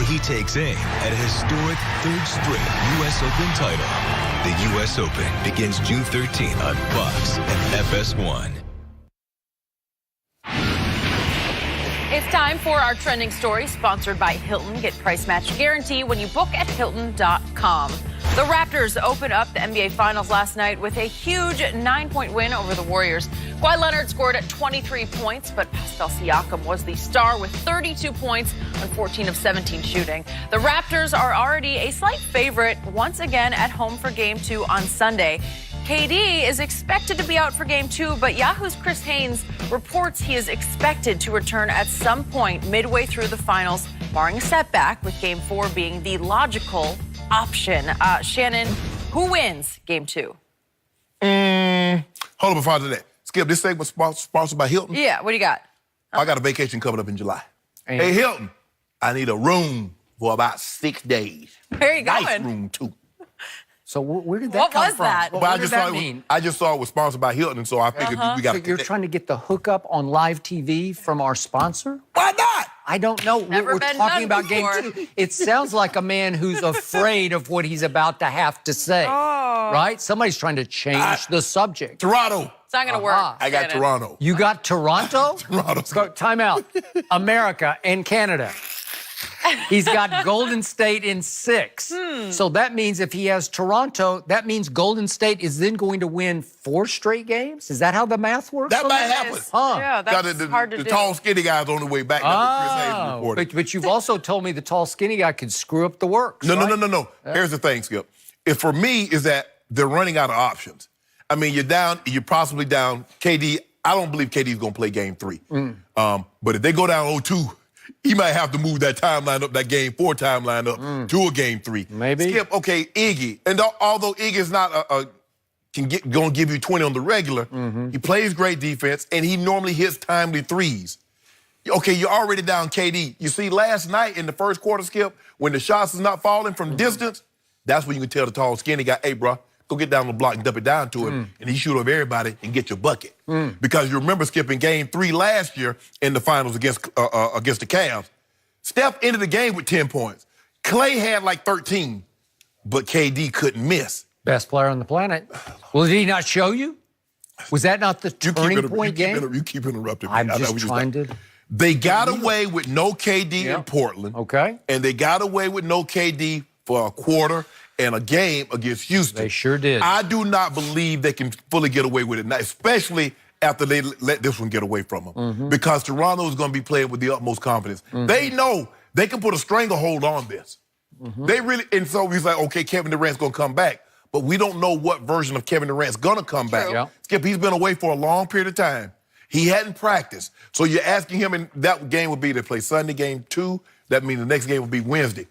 where he takes aim at a historic third straight U.S. Open title. The U.S. Open begins June 13th on Fox and FS1. It's time for our trending story, sponsored by Hilton. Get price match guarantee when you book at Hilton.com. The Raptors opened up the NBA Finals last night with a huge 9-point win over the Warriors. Kawhi Leonard scored at 23 points, but Pascal Siakam was the star with 32 points on 14 of 17 shooting. The Raptors are already a slight favorite once again at home for Game 2 on Sunday. KD is expected to be out for Game 2, but Yahoo's Chris Haynes reports he is expected to return at some point midway through the finals, barring a setback, with Game 4 being the logical option. Shannon, who wins Game 2? Hold on before I do that. Skip, this segment sponsored by Hilton. Yeah, what do you got? I got a vacation coming up in July. Hey, Hilton, I need a room for about 6 days. Where are you going? Nice room, too. So where did that come from? What was that? What did that mean? I just saw it was sponsored by Hilton, and so I figured we got to... So you're trying to get the hookup on live TV from our sponsor? Why not? I don't know. Never We're been talking done about Game before. 2. It sounds like a man who's afraid of what he's about to have to say. Right? Somebody's trying to change the subject. Toronto. It's not going to work. I got Shannon. Toronto. You got Toronto? Toronto. Time out. America and Canada. He's got Golden State in 6. So that means if he has Toronto, that means Golden State is then going to win 4 straight games? Is that how the math works? That might happen. Huh. Yeah, that's hard to the do. tall, skinny guy's on the way back. That's what Chris Haynes reported. But you've also told me the tall, skinny guy could screw up the works. No. right? Here's the thing, Skip. For me, is that they're running out of options. I mean, you're possibly down. KD, I don't believe KD's going to play Game 3. But if they go down 0-2, he might have to move that timeline up, that Game 4 timeline up to a Game 3. Maybe. Skip, okay, Iggy. And although Iggy's not going to give you 20 on the regular, he plays great defense, and he normally hits timely threes. Okay, you're already down KD. You see, last night in the first quarter, Skip, when the shots is not falling from distance, that's when you can tell the tall, skinny guy, hey, bro, go get down the block and dump it down to him, and he shoot over everybody and get your bucket. Because you remember, Skip, in Game 3 last year in the finals against the Cavs, Steph ended the game with 10 points. Clay had like 13, but KD couldn't miss. Best player on the planet. Well, did he not show you? Was that not the turning point game? You keep interrupting me. I'm just trying to... They got away with no KD in Portland. Okay. And they got away with no KD for a quarter and a game against Houston. They sure did. I do not believe they can fully get away with it now, especially after they let this one get away from them. Because Toronto is going to be playing with the utmost confidence. They know they can put a stranglehold on this. They really, and so he's like, okay, Kevin Durant's going to come back. But we don't know what version of Kevin Durant's going to come back. Yeah. Skip, he's been away for a long period of time. He hadn't practiced. So you're asking him, and that game would be to play Sunday, Game 2. That means the next game would be Wednesday.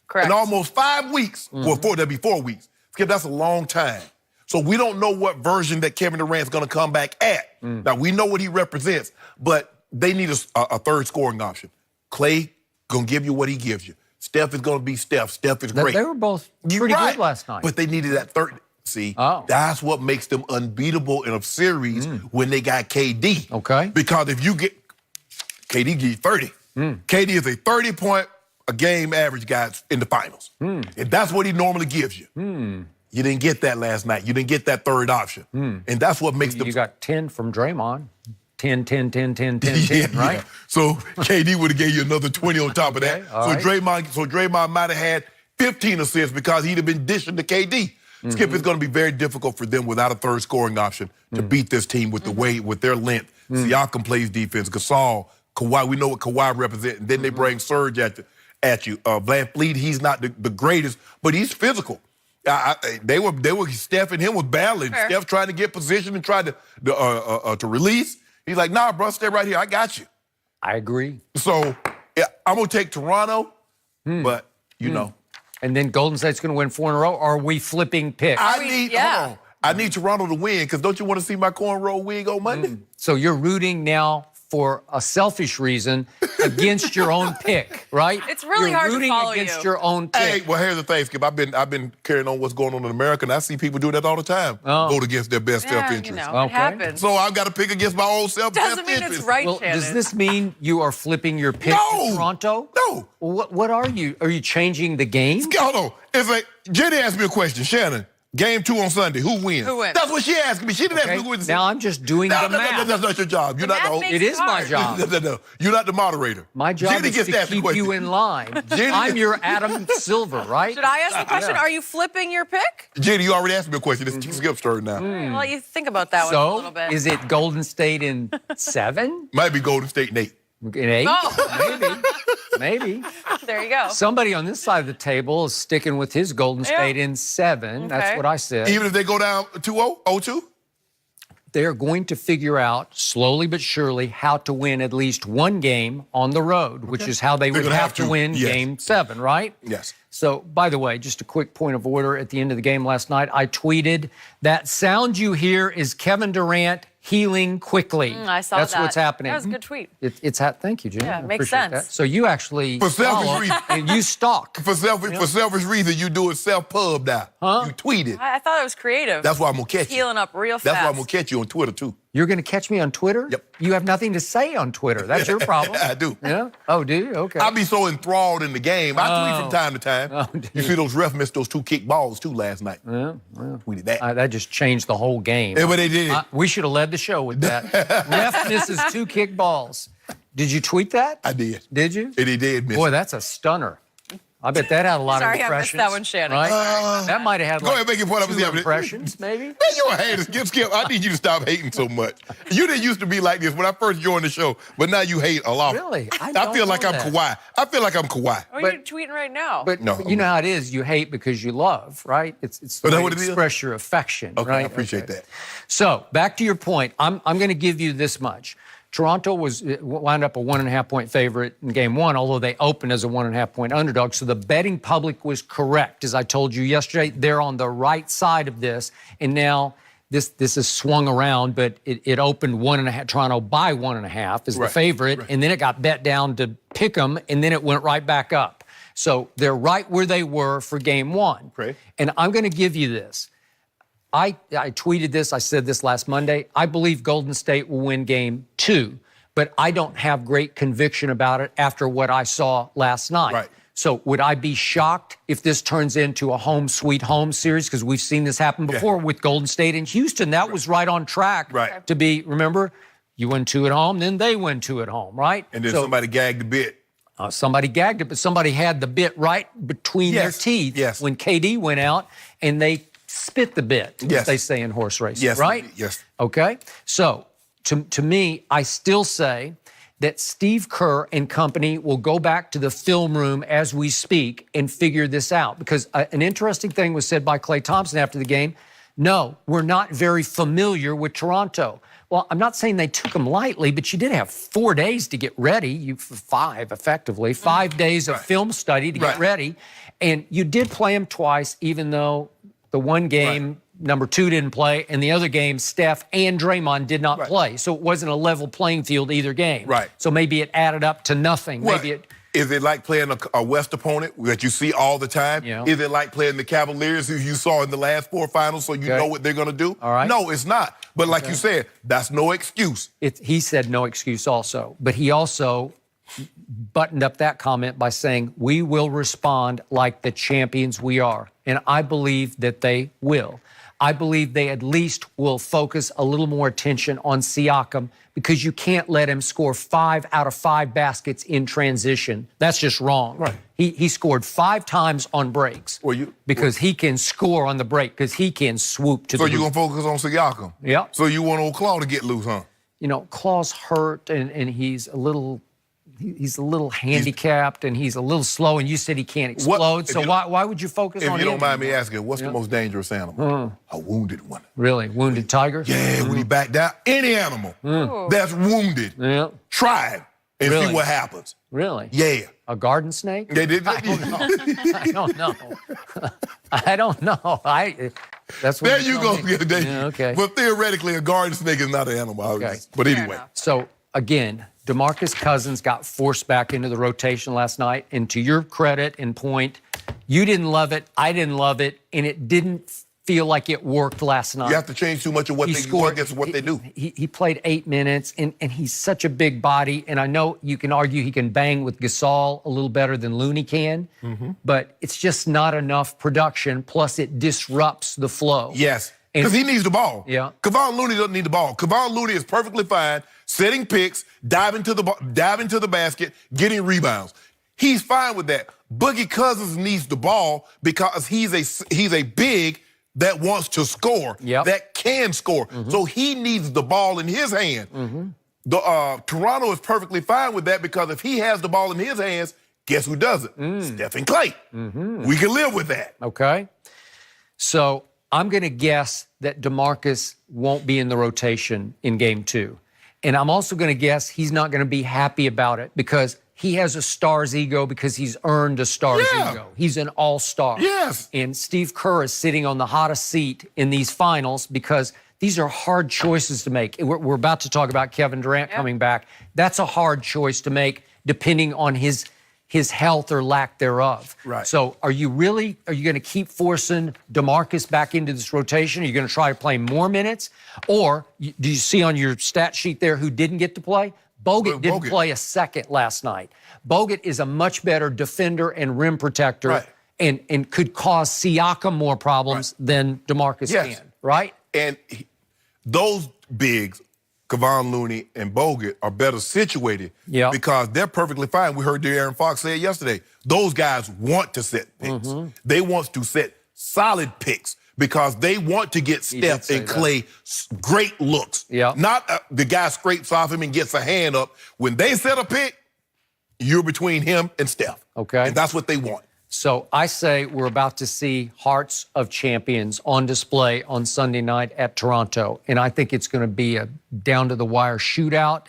Correct. In almost 5 weeks, that'd be 4 weeks. Skip, that's a long time. So we don't know what version that Kevin Durant's going to come back at. Now, we know what he represents, but they need a third scoring option. Clay going to give you what he gives you. Steph is going to be Steph. Steph is great. They were both pretty good last night. But they needed that third. See, that's what makes them unbeatable in a series when they got KD. Okay. Because if you get, KD give you 30. KD is a 30-point a game average guy in the finals. And that's what he normally gives you. You didn't get that last night. You didn't get that third option. And that's what makes them... You got 10 from Draymond. 10, 10, 10, 10, 10, 10, Yeah. right? So KD would have gave you another 20 on top of that. Draymond might have had 15 assists because he'd have been dishing to KD. Skip, it's going to be very difficult for them without a third scoring option to beat this team with the way, with their length. Siakam plays defense. Gasol, Kawhi, we know what Kawhi represents. And then they bring Serge at you. Van Fleet, he's not the greatest, but he's physical. They were Steph and him was battling. Fair. Steph trying to get position and tried to release. He's like, nah, bro, stay right here. I got you. I agree. So yeah, I'm going to take Toronto, but, you know. And then Golden State's going to win 4 in a row, or are we flipping picks? I need Toronto to win, because don't you want to see my cornrow wig on Monday? So you're rooting now for a selfish reason against your own pick, right? It's really You're hard to rooting follow against you. your own pick. Hey, well, here's the thing, Skip. I've been carrying on what's going on in America, and I see people do that all the time. Vote against their best Yeah, self-interest. you know, Okay. it happens. So I've got to pick against my own Doesn't mean self-interest. it's right, Well, Shannon. does this mean you are flipping your pick No. to Toronto? No. What are you? Are you changing the game? Hold on. It's like, Jenny asked me a question. Shannon, game 2 on Sunday. Who wins? Who wins? That's what she asked me. She didn't ask Okay. me who wins. Now I'm just doing No, the math. that's not your job. You're not the math host. makes It is my hard. job. No. You're not the moderator. My job Jenny is gets to asked the keep question. you in line. Jenny- I'm your Adam Silver, right? Should I ask the question? Are you flipping your pick? Jenny, you already asked me a question. It's Skip's turn now. Well, you think about that one a little So, bit. is it Golden State in 7? Might be Golden State and 8. In 8? Oh. Maybe. There you go. Somebody on this side of the table is sticking with his Golden State in 7. Okay. That's what I said. Even if they go down 2-0, 0-2? They're going to figure out slowly but surely how to win at least one game on the road, which is how they would gonna have have to to, win yes. game 7, right? Yes. So, by the way, just a quick point of order. At the end of the game last night, I tweeted, that sound you hear is Kevin Durant healing quickly. I saw That's that. what's happening. That was a good tweet. Thank you, Jim. Yeah, I it makes appreciate sense. that. So you actually For selfish follow reasons. and you stalk. For selfish reasons, you do it self-pub now. You tweet it. I thought it was creative. That's why I'm going to catch you. Healing up real fast. That's why I'm going to catch you on Twitter, too. You're going to catch me on Twitter? Yep. You have nothing to say on Twitter. That's your problem. I do. Yeah? Oh, do you? Okay. I be so enthralled in the game. I tweet from time to time. Oh, do you see those refs missed those 2 kick balls, too, last night. Yeah. Tweeted that. That just changed the whole game. Yeah, but they did. We should have led the show with that. Ref misses 2 kick balls. Did you tweet that? I did. Did you? And he did miss. Boy, that's a stunner. I bet that had a lot Sorry, of I missed impressions. that one, Shannon. Right? that might have had Go ahead, make your point up. 2 impressions, maybe. Man, you're a hater. Skip. I need you to stop hating so much. You didn't used to be like this when I first joined the show, but now you hate a lot. Really? I feel don't like know I'm that. Kawhi. I feel like I'm Kawhi. Oh, you're tweeting right now. But No. you know how it is. You hate because you love, right? It's the Is that way what to it is? express your affection, Okay, right? I appreciate that. So back to your point. I'm going to give you this much. Toronto wound up a 1.5-point favorite in game 1, although they opened as a 1.5-point underdog. So the betting public was correct. As I told you yesterday, they're on the right side of this. And now this has swung around, but it opened 1.5, Toronto by 1.5 as the favorite. And then it got bet down to pick 'em, and then it went right back up. So they're right where they were for game 1. Right. And I'm going to give you this. I tweeted this, I said this last Monday. I believe Golden State will win game 2, but I don't have great conviction about it after what I saw last night. Right. So would I be shocked if this turns into a home sweet home series? Because we've seen this happen before with Golden State and Houston. That was right on track to be, remember, you win 2 at home, then they win 2 at home, right? And then somebody gagged the bit. Somebody gagged it, but somebody had the bit right between their teeth when KD went out, and they spit the bit, as they say in horse racing, right? Yes. Okay? So, to me, I still say that Steve Kerr and company will go back to the film room as we speak and figure this out. Because an interesting thing was said by Klay Thompson after the game. No, we're not very familiar with Toronto. Well, I'm not saying they took them lightly, but you did have 4 days to get ready. 5, effectively. 5 days of film study to get ready. And you did play them twice, even though the one game, number 2 didn't play, and the other game, Steph and Draymond did not play. So it wasn't a level playing field either game. Right. So maybe it added up to nothing. What? Maybe it. Is it like playing a West opponent that you see all the time? Yeah. Is it like playing the Cavaliers who you saw in the last 4 finals so you know what they're going to do? All right. No, it's not. But like you said, that's no excuse. He said no excuse also, but he also buttoned up that comment by saying, we will respond like the champions we are. And I believe that they will. I believe they at least will focus a little more attention on Siakam because you can't let him score 5 out of 5 baskets in transition. That's just wrong. Right. He scored 5 times on breaks because he can score on the break because he can swoop to the So you're going to focus on Siakam? Yeah. So you want old Claw to get loose, huh? You know, Claw's hurt and he's a little handicapped and he's a little slow, and you said he can't explode. So why would you focus on him? If you don't mind me asking, what's the most dangerous animal? A wounded one. Really? Wounded tiger? Yeah, when he back down, any animal that's wounded, try it and see what happens. Really? Yeah. A garden snake? They did. I don't know. I don't know. That's what There you go. okay. But theoretically, a garden snake is not an animal. Okay. But anyway. So again, DeMarcus Cousins got forced back into the rotation last night. And to your credit and point, you didn't love it, I didn't love it, and it didn't feel like it worked last night. You have to change too much of what they do against what they do. He played 8 minutes, and he's such a big body. And I know you can argue he can bang with Gasol a little better than Looney can, but it's just not enough production. Plus, it disrupts the flow. Yes, because he needs the ball. Yeah. Kevon Looney doesn't need the ball. Kevon Looney is perfectly fine setting picks, diving to the basket, getting rebounds. He's fine with that. Boogie Cousins needs the ball because he's a big that wants to score, that can score. So he needs the ball in his hand. Toronto is perfectly fine with that because if he has the ball in his hands, guess who does it? Steph and Clay. We can live with that. Okay. So I'm going to guess that DeMarcus won't be in the rotation in Game 2. And I'm also going to guess he's not going to be happy about it because he has a star's ego because he's earned a star's ego. He's an all-star. Yes. And Steve Kerr is sitting on the hottest seat in these finals because these are hard choices to make. We're about to talk about Kevin Durant coming back. That's a hard choice to make depending on his health or lack thereof. Right. So are you going to keep forcing DeMarcus back into this rotation? Are you going to try to play more minutes? Or do you see on your stat sheet there who didn't get to play? Bogut didn't play a second last night. Bogut is a much better defender and rim protector and could cause Siakam more problems than DeMarcus can, right? And those bigs, Kevon Looney and Bogut, are better situated because they're perfectly fine. We heard De'Aaron Fox say it yesterday. Those guys want to set picks. They want to set solid picks because they want to get Steph and Clay great looks. Not the guy scrapes off him and gets a hand up. When they set a pick, you're between him and Steph. Okay. And that's what they want. So I say we're about to see Hearts of Champions on display on Sunday night at Toronto. And I think it's going to be a down-to-the-wire shootout.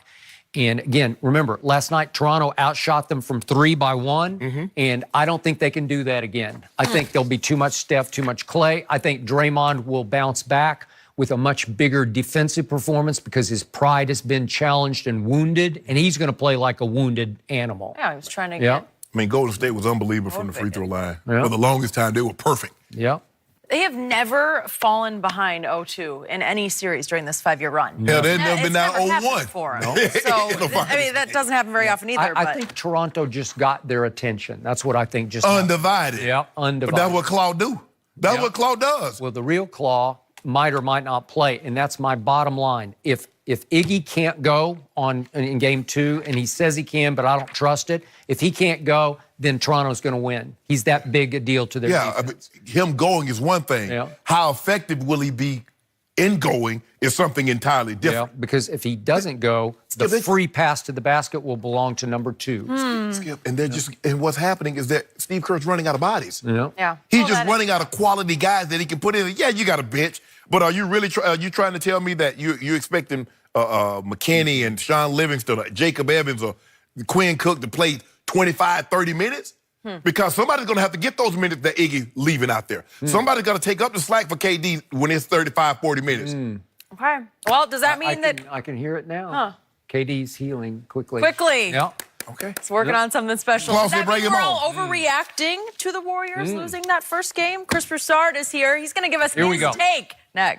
And again, remember, last night Toronto outshot them from 3 by 1, and I don't think they can do that again. I think there'll be too much Steph, too much Clay. I think Draymond will bounce back with a much bigger defensive performance because his pride has been challenged and wounded, and he's going to play like a wounded animal. Yeah, he was trying to get... I mean, Golden State was unbelievable from the free throw line. For the longest time, they were perfect. They have never fallen behind 0-2 in any series during this 5-year run. Yeah, they've never been down 0-1 for them. So, I mean, that doesn't happen very often either. I think Toronto just got their attention. That's what I think just undivided. Undivided. But that's what Claw do. That's what Claw does. Well, the real Claw might or might not play, and that's my bottom line. If Iggy can't go in Game 2, and he says he can, but I don't trust it, if he can't go, then Toronto's going to win. He's that big a deal to their defense. I mean, him going is one thing. How effective will he be in going is something entirely different. Because if he doesn't go, the free pass to the basket will belong to number 2. Skip, and and what's happening is that Steve Kerr's running out of bodies. He's just running out of quality guys that he can put in. Yeah, you got a bench, but are you really you trying to tell me that you expecting McKinney and Sean Livingston, or Jacob Evans, or Quinn Cook to play 25, 30 minutes? Because somebody's going to have to get those minutes that Iggy leaving out there. Somebody's got to take up the slack for KD when it's 35, 40 minutes. Okay. Well, does that mean I can hear it now. KD's healing quickly. Yeah. Okay. It's working on something special. Does that mean we're all overreacting to the Warriors losing that first game? Chris Broussard is here. He's going to give us his take next.